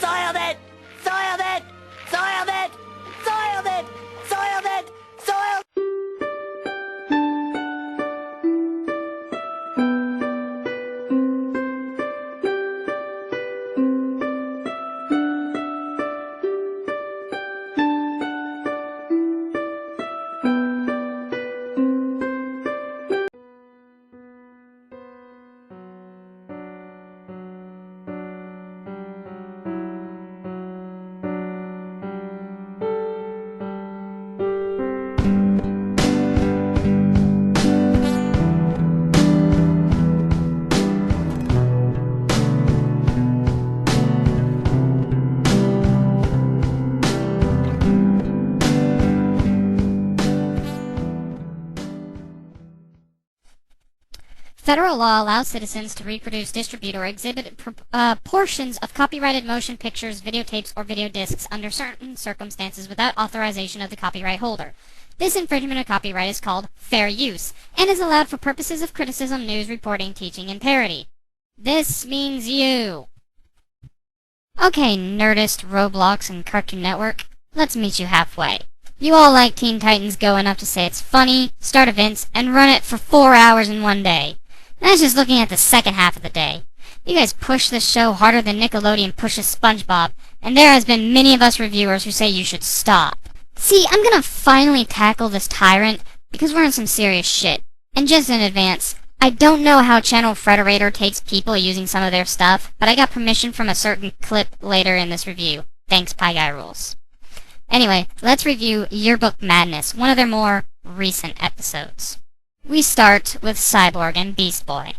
Soiled it! Soiled it! Soiled it! Soiled it! Soiled it! Soiled it! Federal law allows citizens to reproduce, distribute, or exhibit portions of copyrighted motion pictures, videotapes, or video discs under certain circumstances without authorization of the copyright holder. This infringement of copyright is called fair use, and is allowed for purposes of criticism, news, reporting, teaching, and parody. This means you. Okay, Nerdist, Roblox, and Cartoon Network, let's meet you halfway. You all like Teen Titans Go enough to say it's funny, start events, and run it for 4 hours in one day. That's just looking at the second half of the day. You guys push this show harder than Nickelodeon pushes SpongeBob, and there has been many of us reviewers who say you should stop. See, I'm gonna finally tackle this tyrant, because we're in some serious shit. And just in advance, I don't know how Channel Frederator takes people using some of their stuff, but I got permission from a certain clip later in this review. Thanks, Pie Guy Rules. Anyway, let's review Yearbook Madness, one of their more recent episodes. We start with Cyborg and Beast Boy.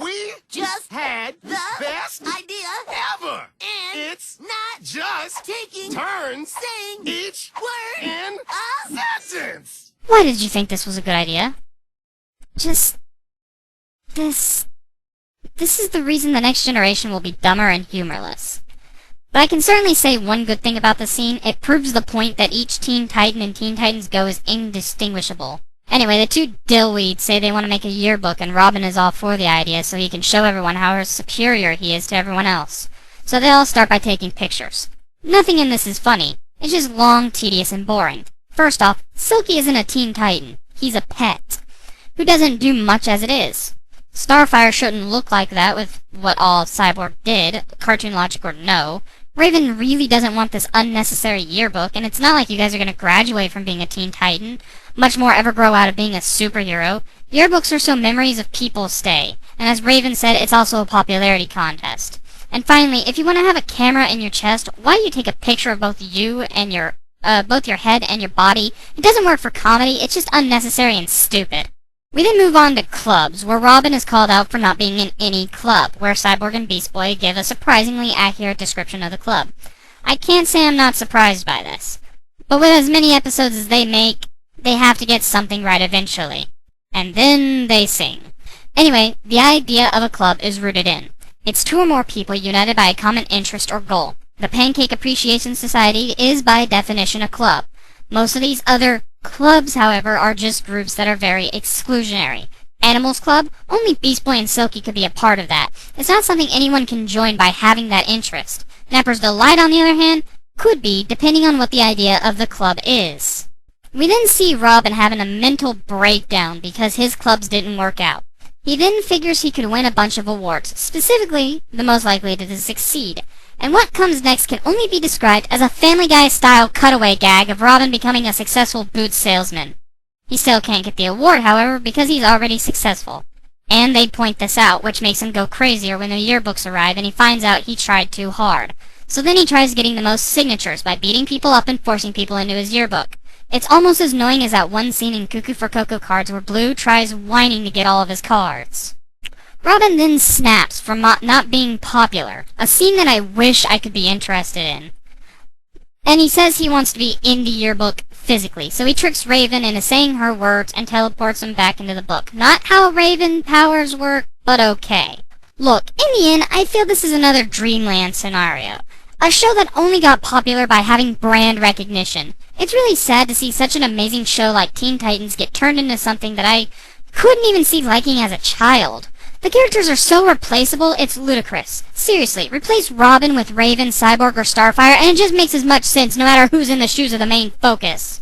We just had the best idea ever! and It's not just taking turns saying each word in a sentence! Why did you think this was a good idea? This is the reason the next generation will be dumber and humorless. But I can certainly say one good thing about the scene. It proves the point that each Teen Titan in Teen Titans Go is indistinguishable. Anyway, the two dillweeds say they want to make a yearbook, and Robin is all for the idea so he can show everyone how superior he is to everyone else. So they all start by taking pictures. Nothing in this is funny. It's just long, tedious, and boring. First off, Silky isn't a Teen Titan. He's a pet, who doesn't do much as it is. Starfire shouldn't look like that with what all Cyborg did, cartoon logic or no. Raven really doesn't want this unnecessary yearbook, and it's not like you guys are going to graduate from being a Teen Titan, much more ever grow out of being a superhero. Yearbooks are so memories of people stay, and as Raven said, it's also a popularity contest. And finally, if you want to have a camera in your chest, why do you take a picture of both you and both your head and your body? It doesn't work for comedy, it's just unnecessary and stupid. We then move on to clubs, where Robin is called out for not being in any club, where Cyborg and Beast Boy give a surprisingly accurate description of the club. I can't say I'm not surprised by this, but with as many episodes as they make, they have to get something right eventually. And then they sing. Anyway, the idea of a club is rooted in. It's two or more people united by a common interest or goal. The Pancake Appreciation Society is by definition a club. Most of these other clubs, however, are just groups that are very exclusionary. Animals Club? Only Beast Boy and Silky could be a part of that. It's not something anyone can join by having that interest. Napper's Delight, on the other hand, could be, depending on what the idea of the club is. We then see Robin having a mental breakdown because his clubs didn't work out. He then figures he could win a bunch of awards, specifically the most likely to succeed. And what comes next can only be described as a Family Guy-style cutaway gag of Robin becoming a successful boots salesman. He still can't get the award, however, because he's already successful. And they point this out, which makes him go crazier when the yearbooks arrive and he finds out he tried too hard. So then he tries getting the most signatures by beating people up and forcing people into his yearbook. It's almost as annoying as that one scene in Cuckoo for Cocoa Cards where Blue tries whining to get all of his cards. Robin then snaps from not being popular, a scene that I wish I could be interested in. And he says he wants to be in the yearbook physically, so he tricks Raven into saying her words and teleports him back into the book. Not how Raven powers work, but okay. Look, in the end, I feel this is another Dreamland scenario. A show that only got popular by having brand recognition. It's really sad to see such an amazing show like Teen Titans get turned into something that I couldn't even see liking as a child. The characters are so replaceable, it's ludicrous. Seriously, replace Robin with Raven, Cyborg, or Starfire, and it just makes as much sense no matter who's in the shoes of the main focus.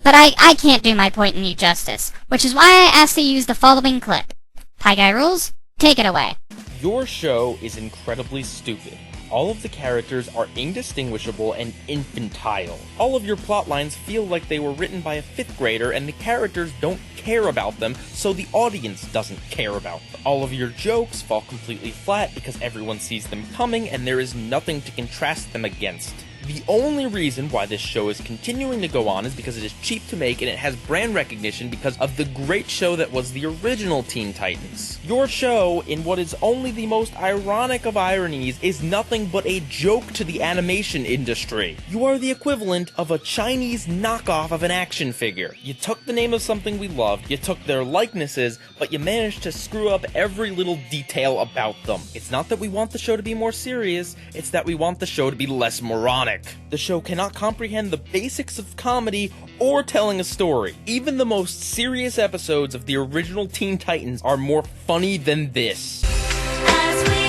But I can't do my point in you justice, which is why I asked to use the following clip. Pie Guy Rules, take it away. Your show is incredibly stupid. All of the characters are indistinguishable and infantile. All of your plotlines feel like they were written by a 5th grader and the characters don't care about them, so the audience doesn't care about them. All of your jokes fall completely flat because everyone sees them coming and there is nothing to contrast them against. The only reason why this show is continuing to go on is because it is cheap to make and it has brand recognition because of the great show that was the original Teen Titans. Your show, in what is only the most ironic of ironies, is nothing but a joke to the animation industry. You are the equivalent of a Chinese knockoff of an action figure. You took the name of something we loved, you took their likenesses, but you managed to screw up every little detail about them. It's not that we want the show to be more serious, it's that we want the show to be less moronic. The show cannot comprehend the basics of comedy or telling a story. Even the most serious episodes of the original Teen Titans are more funny than this. As we